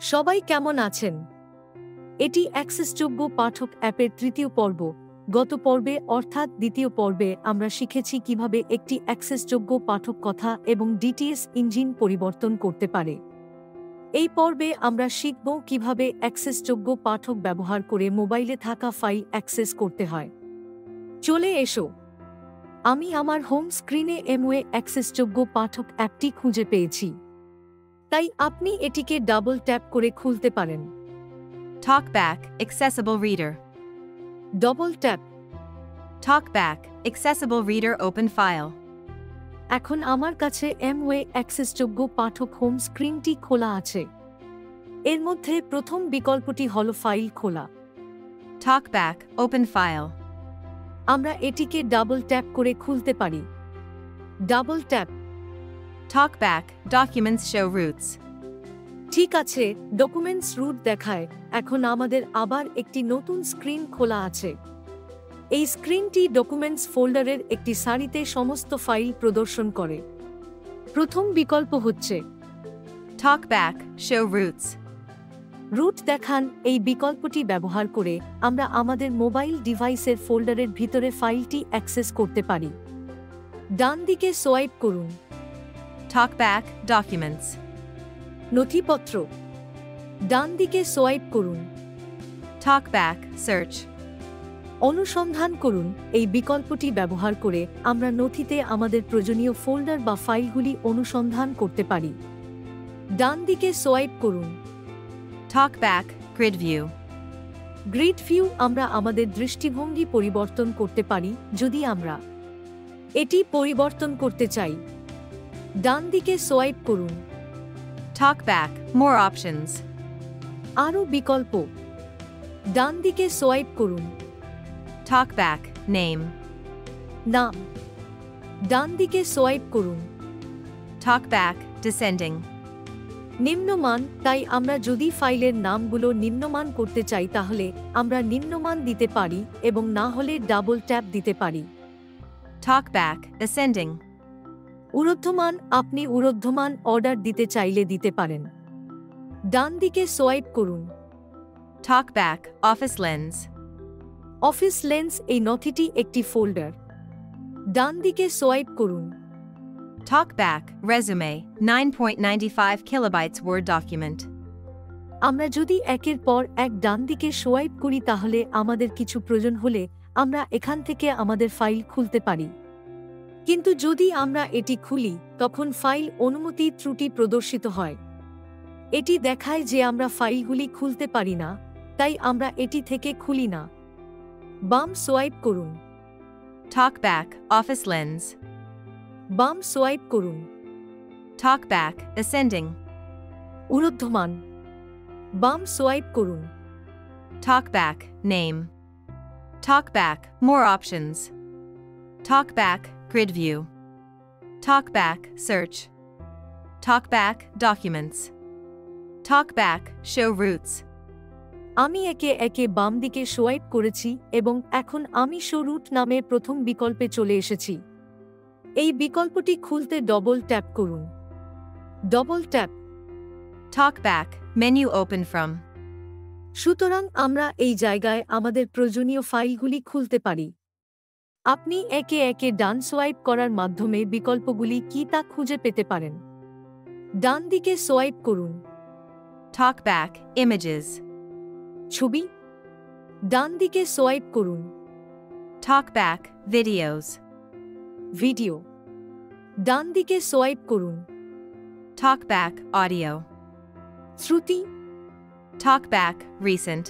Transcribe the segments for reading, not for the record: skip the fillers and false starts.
সবাই কেমন আছেন? এটি অ্যাক্সেসযোগ্য পাঠক অ্যাপের তৃতীয় পর্ব। গত পর্বে অর্থাৎ দ্বিতীয় পর্বে আমরা শিখেছি কিভাবে একটি অ্যাক্সেসযোগ্য পাঠক কথা এবং ডিটিএস ইঞ্জিন পরিবর্তন করতে পারে। এই পর্বে আমরা শিখব কিভাবে অ্যাক্সেসযোগ্য পাঠক ব্যবহার করে মোবাইলে থাকা ফাইল অ্যাক্সেস করতে হয়। চলে এসো। আমি আমার হোম স্ক্রিনে এমওয়ে অ্যাক্সেসযোগ্য পাঠক অ্যাপটি খুঁজে পেয়েছি, তাই আপনি এটিকে ডাবল ট্যাপ করে খুলতে পারেন। TalkBack, Accessible Reader. Double tap. TalkBack, Accessible Reader Open File. এখন আমার কাছে এমওয়ে অ্যাক্সেসযোগ্য পাঠক হোম স্ক্রিনটি খোলা আছে। এর মধ্যে প্রথম বিকল্পটি হল ফাইল খোলা। TalkBack, Open File. আমরা এটিকে ডাবল ট্যাপ করে খুলতে পারি। Double tap. TalkBack, Documents Show Roots. ঠিক আছে, ডকুমেন্টস রুট দেখায়। এখন আমাদের আবার একটি নতুন স্ক্রিন খোলা আছে। এই স্ক্রিনটি ডকুমেন্টস ফোল্ডারের একটি সারিতে সমস্ত ফাইল প্রদর্শন করে। প্রথম বিকল্প হচ্ছে TalkBack, Show Roots. রুট দেখান। এই বিকল্পটি ব্যবহার করে আমরা আমাদের মোবাইল ডিভাইসের ফোল্ডারের ভিতরে ফাইলটি অ্যাক্সেস করতে পারি। ডান দিকে সোয়াইপ করুন। TalkBack, Documents. নথিপত্র। ডান দিকে সোয়াইপ করুন। TalkBack, Search. অনুসন্ধান করুন। এই বিকল্পটি ব্যবহার করে আমরা নথিতে আমাদের প্রয়োজনীয় ফোল্ডার বা ফাইলগুলি অনুসন্ধান করতে পারি। ডান দিকে সোয়াইপ করুন। TalkBack, Grid View. Grid view. আমরা আমাদের দৃষ্টিভঙ্গি পরিবর্তন করতে পারি যদি আমরা এটি পরিবর্তন করতে চাই। ডান দিকে সোয়াইপ করুন। TalkBack, More Options. আরও বিকল্প। ডান দিকে সোয়াইপ করুন। TalkBack, Name. নাম। ডান দিকে সোয়াইপ করুন। TalkBack, Descending. নিম্নমান। তাই আমরা যদি ফাইলের নামগুলো নিম্নমান করতে চাই তাহলে আমরা নিম্নমান দিতে পারি এবং না হলে ডাবল ট্যাপ দিতে পারি। TalkBack, Ascending. ঊর্ধ্বমান। আপনি ঊর্ধ্বমান অর্ডার দিতে চাইলে দিতে পারেন। ডান দিকে সোয়াইপ করুন। TalkBack, Office Lens. Office lens. এই নথিটি একটি ফোল্ডার। ডান দিকে সোয়াইপ করুন। TalkBack, Resume, 9.95 kilobytes Word document. আমরা যদি একের পর এক ডান দিকে সোয়াইপ করি তাহলে আমাদের কিছু প্রয়োজন হলে আমরা এখান থেকে আমাদের ফাইল খুলতে পারি। কিন্তু যদি আমরা এটি খুলি তখন ফাইল অনুমতি ত্রুটি প্রদর্শিত হয়। এটি দেখায় যে আমরা ফাইলগুলি খুলতে পারি না, তাই আমরা এটি থেকে খুলি না। বাম সোয়াইপ করুন। TalkBack, Office Lens. বাম সোয়াইপ করুন। TalkBack, Ascending. ঊর্ধ্বমান। বাম সোয়াইপ করুন। TalkBack, Name. TalkBack, More Options. TalkBack, Grid View. TalkBack, Search. TalkBack, Documents. TalkBack, Show Roots. আমি একে একে বাম দিকে সোয়াইপ করেছি এবং এখন আমি শো রুট নামে প্রথম বিকল্পে চলে এসেছি। এই বিকল্পটি খুলতে ডবল ট্যাপ করুন। Double tap. TalkBack, Menu Open From. সুতরাং আমরা এই জায়গায় আমাদের প্রয়োজনীয় ফাইলগুলি খুলতে পারি। আপনি একে একে ডান সোয়াইপ করার মাধ্যমে বিকল্পগুলি কি তা খুঁজে পেতে পারেন। ডান দিকে সোয়াইপ করুন। TalkBack, Images. ছবি। ডান দিকে সোয়াইপ করুন। TalkBack, Videos. ভিডিও। ডান দিকে সোয়াইপ করুন। TalkBack, Audio. শ্রুতি। TalkBack, Recent.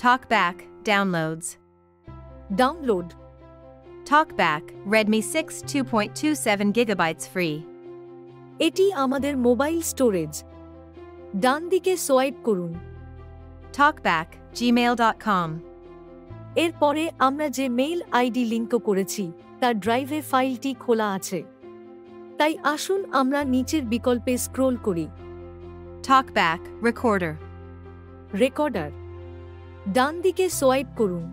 TalkBack, Downloads. Download. TalkBack, Redmi 6 2.27 gigabytes free. এটি আমাদের মোবাইল স্টোরেজ। ডান দিকে সোয়াইপ করুন। TalkBack, gmail.com. এরপরে আমরা যে মেইল আইডি লিঙ্ক করেছি তার ড্রাইভে ফাইলটি খোলা আছে। তাই আসুন আমরা নিচের বিকল্পে স্ক্রোল করি। TalkBack, Recorder. রেকর্ডার। ডান দিকে সোয়াইপ করুন।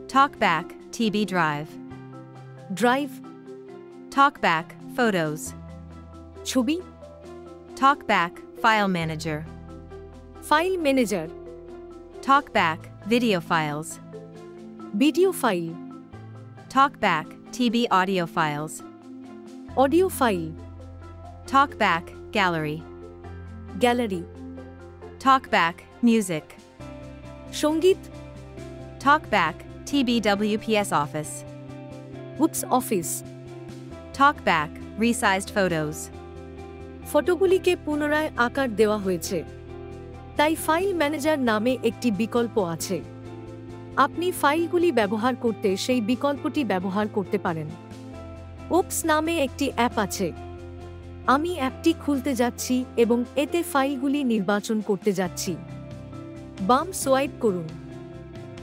TalkBack, TB Drive. Drive. TalkBack, Photos. ছবি। TalkBack, File Manager. File manager, TalkBack, video files. Video file, TalkBack, TB audio files. Audio file, TalkBack, gallery. Gallery, TalkBack, music. সঙ্গীত, TalkBack, TBWPS office. Books office, TalkBack, resized photos. ফটোগুলিকে পুনরায় আকার দেওয়া হয়েছে, তাই file manager নামে একটি বিকল্প আছে। আপনি ফাইলগুলি ব্যবহার করতে সেই বিকল্পটি ব্যবহার করতে পারেন। ওপস নামে একটি অ্যাপ আছে। আমি অ্যাপটি খুলতে যাচ্ছি এবং এতে ফাইলগুলি নির্বাচন করতে যাচ্ছি। বাম সোয়াইপ করুন।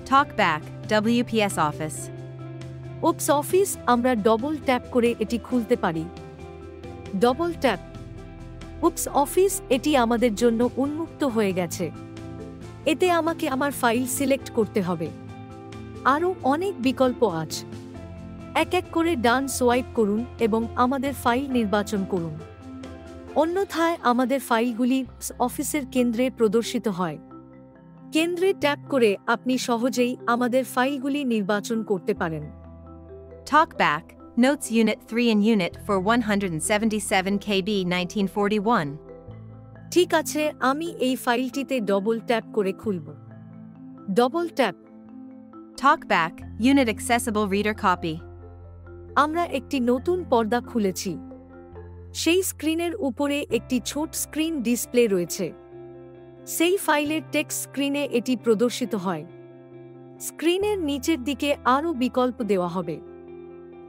TalkBack, WPS office. ওপস অফিস আমরা ডবল ট্যাপ করে এটি খুলতে পারি। Double tap. ওপস অফিস এটি আমাদের জন্য উন্মুক্ত হয়ে গেছে। এতে আমাকে আমার ফাইল সিলেক্ট করতে হবে। আরও অনেক বিকল্প আছে। এক এক করে ডান সোয়াইপ করুন এবং আমাদের ফাইল নির্বাচন করুন। অন্যথায় আমাদের ফাইলগুলি অফিসের কেন্দ্রে প্রদর্শিত হয়। কেন্দ্রে ট্যাপ করে আপনি সহজেই আমাদের ফাইলগুলি নির্বাচন করতে পারেন। TalkBack, Notes Unit 3 in Unit for 177 KB 1941. ঠিক আছে, আমি এই ফাইলটিতে ডবল ট্যাপ করে খুলব। Double tap. TalkBack, Unit Accessible Reader Copy. আমরা একটি নতুন পর্দা খুলেছি। সেই স্ক্রিনের উপরে একটি ছোট স্ক্রিন ডিসপ্লে রয়েছে। সেই ফাইলের টেক্সট স্ক্রিনে এটি প্রদর্শিত হয়। স্ক্রিনের নিচের দিকে আরও বিকল্প দেওয়া হবে।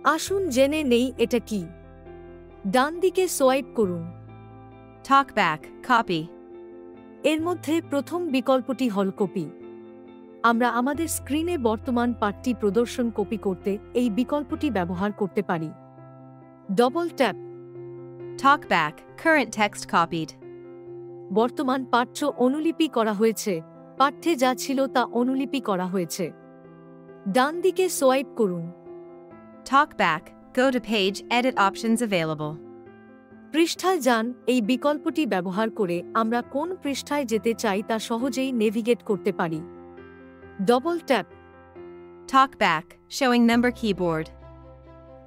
আসুন জেনে নেই এটা কি। ডান দিকে সোয়াইপ করুন। TalkBack, Copy. এর মধ্যে প্রথম বিকল্পটি হল কপি। আমরা আমাদের স্ক্রিনে বর্তমান পাঠটি প্রদর্শন কপি করতে এই বিকল্পটি ব্যবহার করতে পারি। Double tap. TalkBack, Current text copied. বর্তমান পাঠ্য অনুলিপি করা হয়েছে। পাঠ্যে যা ছিল তা অনুলিপি করা হয়েছে। ডান দিকে সোয়াইপ করুন। TalkBack, Go to page, edit options available. পৃষ্ঠায় যান। এই বিকল্পটি ব্যবহার করে আমরা কোন পৃষ্ঠায় যেতে চাই তা সহজেই নেভিগেট করতে পারি। Double tap. TalkBack, showing number keyboard.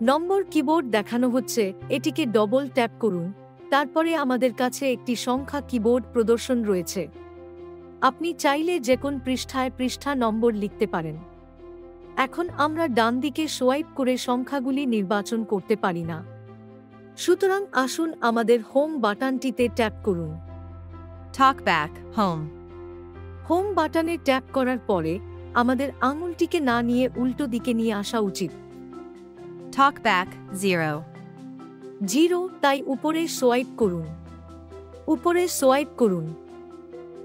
নম্বর কিবোর্ড দেখানো হচ্ছে, এটিকে ডবল ট্যাপ করুন। তারপরে আমাদের কাছে একটি সংখ্যা কিবোর্ড প্রদর্শন রয়েছে। আপনি চাইলে যে কোন পৃষ্ঠায় পৃষ্ঠা নম্বর লিখতে পারেন। এখন আমরা ডান দিকে সোয়াইপ করে সংখ্যাগুলি নির্বাচন করতে পারি না। সুতরাং আসুন আমাদের হোম বাটনটিতে ট্যাপ করুন। TalkBack, Home. হোম বাটনে ট্যাপ করার পরে আমাদের আঙুলটিকে না নিয়ে উল্টো দিকে নিয়ে আসা উচিত। TalkBack, 0. 0, তাই উপরে সোয়াইপ করুন। উপরে সোয়াইপ করুন।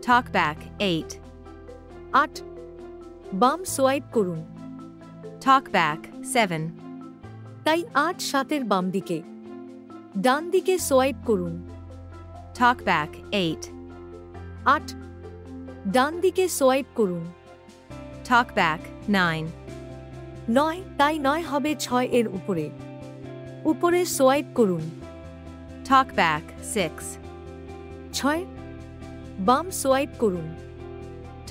TalkBack, 8. 8, বাম সোয়াইপ করুন। TalkBack, 7. তাই 8 7-এর বাম দিকে। ডান দিকে সোয়াইপ করুন। TalkBack, 8. 8, ডান দিকে সোয়াইপ করুন। TalkBack, 9. 9, তাই 9 হবে 6-এর উপরে। উপরে সোয়াইপ করুন। TalkBack, 6. 6, বাম সোয়াইপ করুন।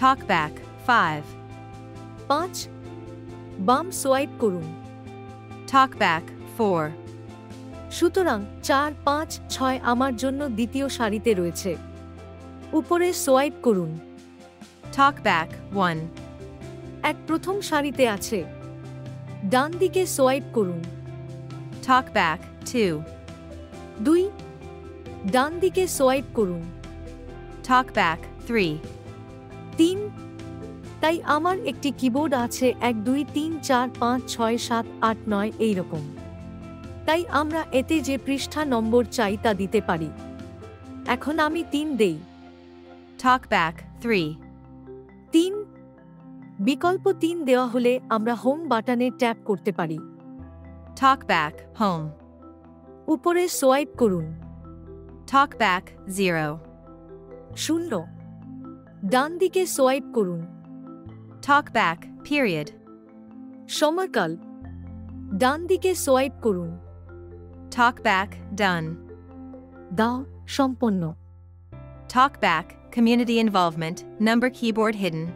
TalkBack, 5. 5, বাম সোয়াইপ করুন। TalkBack, 4. সুতরাং 4 5 6 আমার জন্য দ্বিতীয় সারিতে রয়েছে। উপরে সোয়াইপ করুন। TalkBack, 1. এক প্রথম সারিতে আছে। ডান দিকে সোয়াইপ করুন। TalkBack, 2. 2, ডান দিকে সোয়াইপ করুন। TalkBack, 3. 3, তাই আমার একটি কিবোর্ড আছে 1 2 3 4 5 6 7 8 9 এই রকম। তাই আমরা এতে যে পৃষ্ঠা নম্বর চাই তা দিতে পারি। এখন আমি 3 দেই। TalkBack, 3. 3, বিকল্প 3 দেওয়া হলে আমরা হোম বাটনে ট্যাপ করতে পারি। TalkBack, Home. উপরে সোয়াইপ করুন। TalkBack, 0. 0, ডান দিকে সোয়াইপ করুন। TalkBack, period. সময়কাল, ডান দিকে সোয়াইপ করুন। TalkBack, done. দাও সম্পন্ন। TalkBack, community involvement, number keyboard hidden.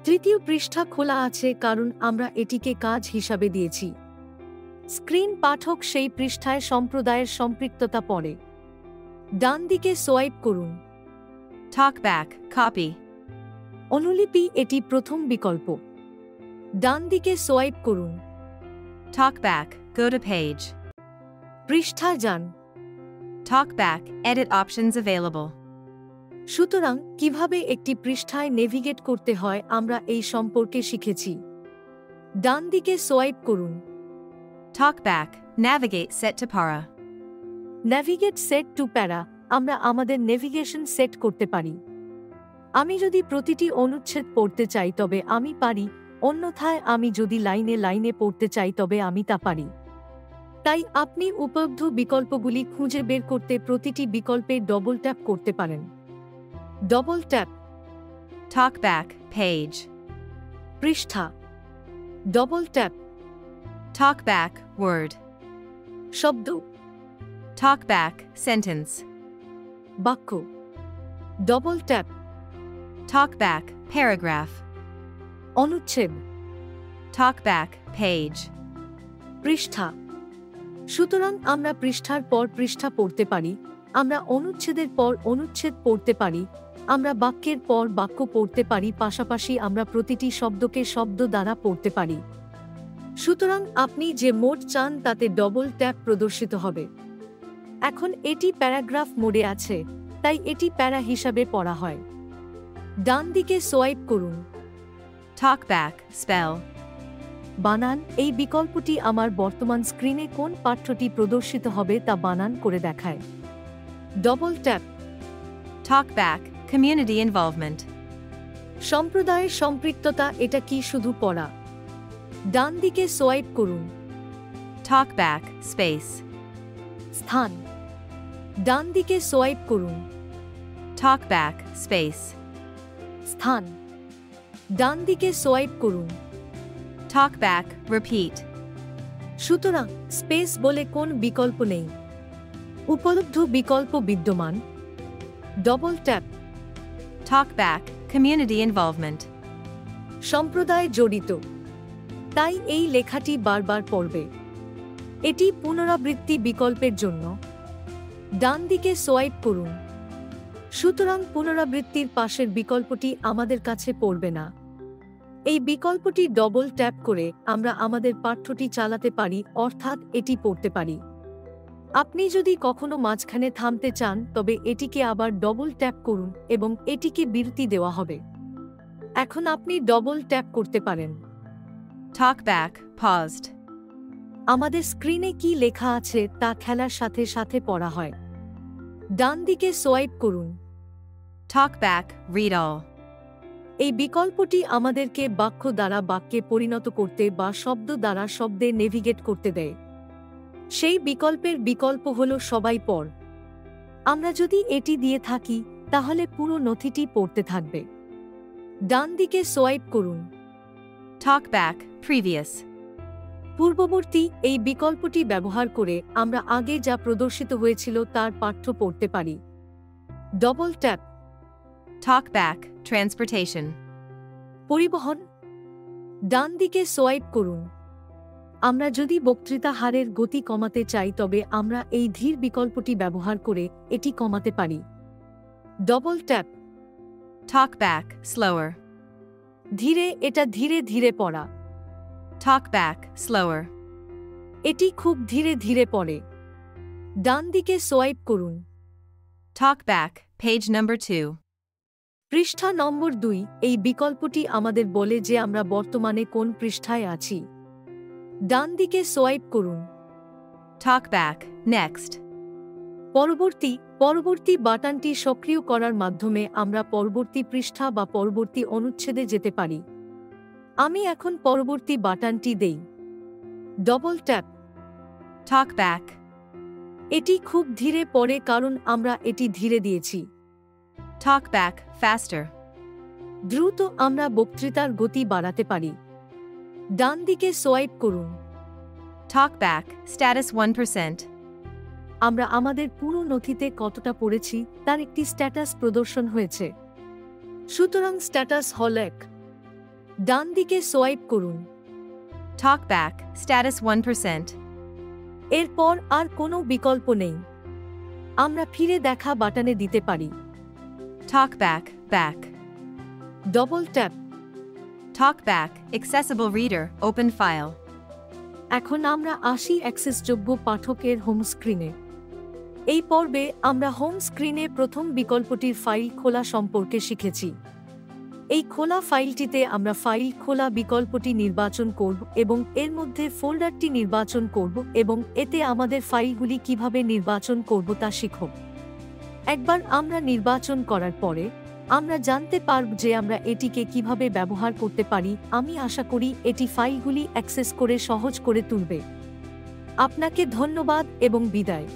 তৃতীয় পৃষ্ঠা খোলা আছে কারণ আমরা এটিকে কাজ হিসাবে দিয়েছি। স্ক্রিন পাঠক সেই পৃষ্ঠায় সম্প্রদায়ের সম্পৃক্ততা পড়ে। ডান দিকে সোয়াইপ করুন। Talkback, copy. অনুলিপি এটি প্রথম বিকল্প। ডান দিকে সোয়াইপ করুন। Talkback, go to page. পৃষ্ঠায় যান। Talkback, edit options available. সুতরাং কিভাবে একটি পৃষ্ঠায় নেভিগেট করতে হয় আমরা এই সম্পর্কে শিখেছি। ডান দিকে সোয়াইপ করুন। Talkback, navigate set to para. Navigate set to para আমরা আমাদের নেভিগেশন সেট করতে পারি। আমি যদি প্রতিটি অনুচ্ছেদ পড়তে চাই তবে আমি পারি, অন্যথায় আমি যদি লাইনে লাইনে পড়তে চাই তবে আমি তা পারি। তাই আপনি উপলব্ধ বিকল্পগুলি খুঁজে বের করতে প্রতিটি বিকল্পে ডবল ট্যাপ করতে পারেন। Double tap. Talkback, page. পৃষ্ঠা। Double tap. Talkback, word. শব্দ। Talkback, sentence. বাক্য। Double tap. Talkback, paragraph. অনুচ্ছেদ। Talkback, page. পৃষ্ঠা। সুতরাং আমরা পৃষ্ঠার পর পৃষ্ঠা পড়তে পারি, আমরা অনুচ্ছেদের পর অনুচ্ছেদ পড়তে পারি, আমরা বাক্যের পর বাক্য পড়তে পারি, পাশাপাশি আমরা প্রতিটি শব্দকে শব্দ দ্বারা পড়তে পারি। সুতরাং আপনি যে মোড চান তাতে ডবল ট্যাপ প্রদর্শিত হবে। এখন এটি প্যারাগ্রাফ মোডে আছে, তাই এটি প্যারা হিসাবে পড়া হয়। ডান দিকে সোয়াইপ করুন। Talkback, spell. বানান এই বিকল্পটি আমার বর্তমান স্ক্রিনে কোন পাঠ্যটি প্রদর্শিত হবে তা বানান করে দেখায়। Double tap. Talkback, community involvement. সম্প্রদায়ের সম্পৃক্ততা এটা কি শুধু পড়া? ডান দিকে সোয়াইপ করুন। Talkback, space. স্থান। ডান দিকে সোয়াইপ করুন। Talkback, space. স্থান। ডান দিকে সোয়াইপ করুন। Talkback, repeat. সুতরাং স্পেস বলে কোন বিকল্প নেই। উপলব্ধ বিকল্প বিদ্যমান। Double tap. Talkback, community involvement. সম্প্রদায় জড়িত, তাই এই লেখাটি বারবার পড়বে। এটি পুনরাবৃত্তি বিকল্পের জন্য। ডান দিকে সোয়াইপ করুন। সুতরাং পুনরাবৃত্তির পাশের বিকল্পটি আমাদের কাছে পড়বে না। এই বিকল্পটি ডবল ট্যাপ করে আমরা আমাদের পাঠ্যটি চালাতে পারি, অর্থাৎ এটি পড়তে পারি। আপনি যদি কখনো মাঝখানে থামতে চান তবে এটিকে আবার ডবল ট্যাপ করুন এবং এটিকে বিরতি দেওয়া হবে। এখন আপনি ডবল ট্যাপ করতে পারেন। Talkback, paused. আমাদের স্ক্রিনে কি লেখা আছে তা খেলার সাথে সাথে পড়া হয়। ডান দিকে সোয়াইপ করুন। Talkback, read all. এই বিকল্পটি আমাদেরকে বাক্য দ্বারা বাক্যে পরিণত করতে বা শব্দ দ্বারা শব্দে নেভিগেট করতে দেয়। সেই বিকল্পের বিকল্প হল সবাই পড়। আমরা যদি এটি দিয়ে থাকি তাহলে পুরো নথিটি পড়তে থাকবে। ডান দিকে সোয়াইপ করুন। Talkback, previous. পূর্ববর্তী এই বিকল্পটি ব্যবহার করে আমরা আগে যা প্রদর্শিত হয়েছিল তার পাঠ্য পড়তে পারি। Double tap. Talkback, transportation. পরিবহন। ডান দিকে সোয়াইপ করুন। আমরা যদি বক্তৃতা হারের গতি কমাতে চাই তবে আমরা এই ধীর বিকল্পটি ব্যবহার করে এটি কমাতে পারি। Double tap. Talkback, slower. ধীরে এটা ধীরে ধীরে পড়া। Talkback, slower. এটি খুব ধীরে ধীরে পড়ে। ডান দিকে সোয়াইপ করুন। Talkback, page number 2. পৃষ্ঠা নম্বর 2 এই বিকল্পটি আমাদের বলে যে আমরা বর্তমানে কোন পৃষ্ঠায় আছি। ডান দিকে সোয়াইপ করুন। Talkback, next. পরবর্তী বাটনটি সক্রিয় করার মাধ্যমে আমরা পরবর্তী পৃষ্ঠা বা পরবর্তী অনুচ্ছেদে যেতে পারি। আমি এখন পরবর্তী বাটনটি দেই। Double tap. Talkback. এটি খুব ধীরে পড়ে কারণ আমরা এটি ধীরে দিয়েছি। Talkback, faster. দ্রুত আমরা বক্তৃতার গতি বাড়াতে পারি। ডান দিকে সোয়াইপ করুন। Talkback, status 1%. আমরা আমাদের পুরো নথিতে কতটা পড়েছি তার একটি স্ট্যাটাস প্রদর্শন হয়েছে। সুতরাং স্ট্যাটাস হল 1। ডান দিকে সোয়াইপ করুন। Talkback, status 1%. এরপর আর কোনো বিকল্প নেই। আমরা ফিরে দেখা বাটনে দিতে পারি। Talkback, back. Double tap. Talkback, accessible reader, open file. এখন আমরা আসি অ্যাক্সেসযোগ্য পাঠকের হোম স্ক্রিনে। এই পর্বে আমরা হোম স্ক্রিনে প্রথম বিকল্পটির ফাইল খোলা সম্পর্কে শিখেছি। এই খোলা ফাইলটিতে আমরা ফাইল খোলা বিকল্পটি নির্বাচন করব এবং এর মধ্যে ফোল্ডারটি নির্বাচন করব এবং এতে আমাদের ফাইলগুলি কিভাবে নির্বাচন করব তা শিখব। একবার আমরা নির্বাচন করার পরে আমরা জানতে পারব যে আমরা এটিকে কিভাবে ব্যবহার করতে পারি। আমি আশা করি এটি ফাইলগুলি অ্যাক্সেস করে সহজ করে তুলবে। আপনাকে ধন্যবাদ এবং বিদায়।